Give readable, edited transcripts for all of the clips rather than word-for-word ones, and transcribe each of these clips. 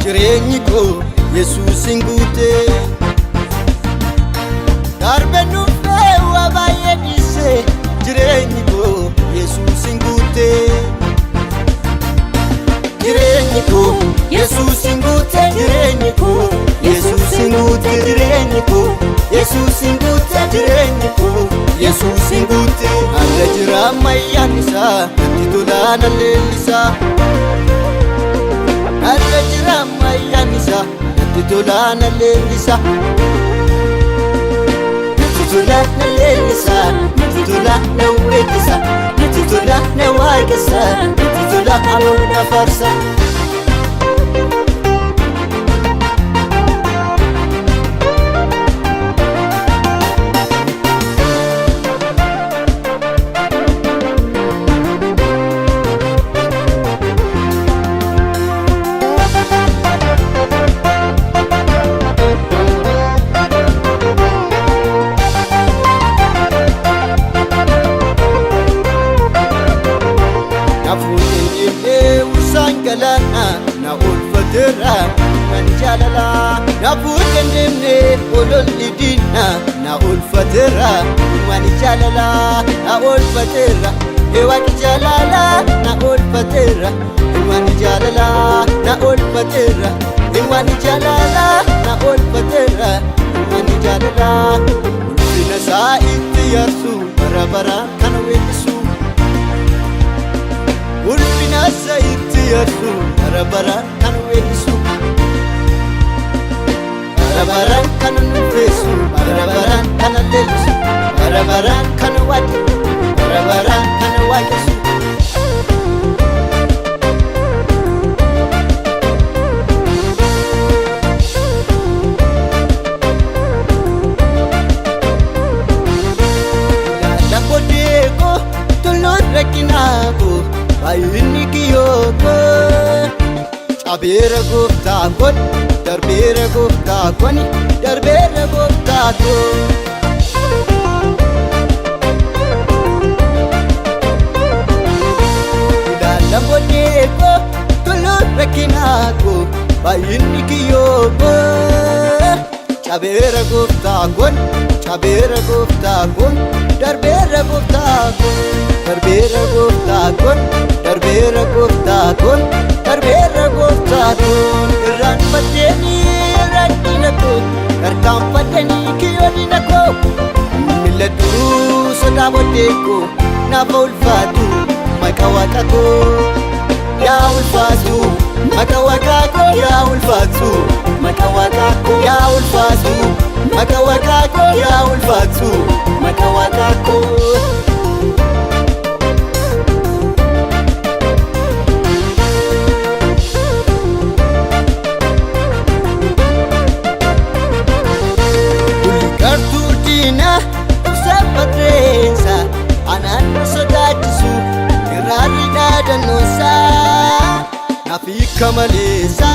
jireenyi koo Yesuusin guute. Darbe nuufee waa baay'ee dhiise jireenyi koo Yesuusin guute. Jireenyi koo Yesuusin guute, jireenyi koo Yesuusin guute, jireenyi koo Yesuusin guute, jireenyi koo Yesuusin guute. Alla jira ammayyaan isaa natti tola na leellisa. Alla jira ammayyaan isaa natti tola na leellisa. Natti tola na leellisa, natti tola na weeddisa, natti tola na waaqessa, natti tola ammoo na faarsa. Na ulfatera man jalala na fuudendemne ololli dinna na ulfatera man jalala na ulfatera ewa jalala na ulfatera man jalala na ulfatera ewa jalala na ulfatera man jalala ulfina sa ittiyasu barabara kan weessu ulfina sa ittiyasu barabara kan weessu barabara kan nufeessu barabara kan leellisu barabara kan waati barabara kan waaqessu. Yaada kodeeko tolloon rakkinaako baay'inni kiyyoo Abera gooftaa kon, darbeera gooftaa kon, darbeera gooftaa kon. Ilaala bonnee koo, toluun rakkinaa koo, baay'inni kiyyoo koo. Cabeera gooftaa kon, cabeera gooftaa kon, darbeera gooftaa kon, darbeera gooftaa kon, darbeera gooftaa kon. Darbeera gooftaa kun irraan faddeenii rakkina koo harkaan faddeenii kiyyoodina koo mil'adhuu sodaa booddee koo naaf ulfaatu maqaa waaqa koo yaa ulfaatu maqaa waaqa koo yaa ulfaatu maqaa waaqa koo yaa ulfaatu maqaa waaqa koo yaa ulfaatu maqaa waaqa koo. Nafika malesa,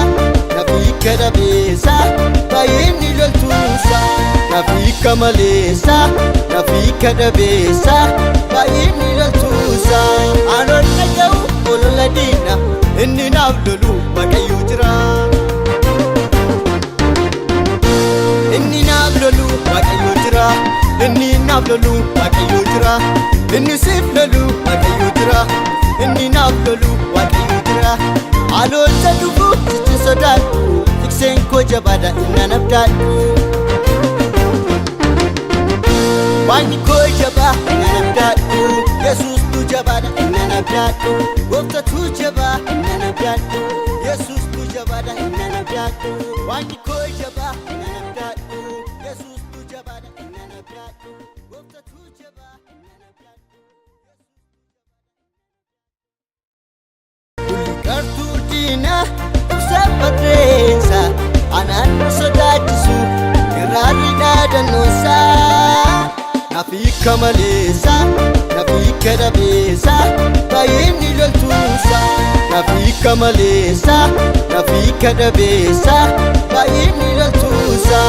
nafika dabesa, baay'inni loltuusa. Nafika malesa, nafika dabesa, baay'inni loltuusa. Anoon naga'u olola diina, inni naaf lolu Waaqayyoo jira. Inni naaf lolu Waaqayyoo jira, inni naaf lolu Waaqayyoo jira, inni siif lolu Waaqayyoo jira, inni naaf lolu Waaqayyoo jira. Aloota dhufu sitti sodaadhu tikseen koo jabaadha inna nabdaadhu. Waanni koo jabaa inna nabdaadhu Yesuustuu jabaadha inna nabdaadhu Gooftatuu jabaa inna nabdaadhu Yesuustuu jabaadha inna nabdaadhu Waanni koo jabaa inna nabdaadhu Yesuustuu jabaadha inna nabdaadhu Gooftatuu jabaa inna nabdaadhu. Kartuutina sabbatreensa anaan sodaachisu irraarri dhaadannoosa nafika maleessa nafika dhabeessa baay'inni loltuusa nafika maleessa nafika dhabeessa baay'inni loltuusa.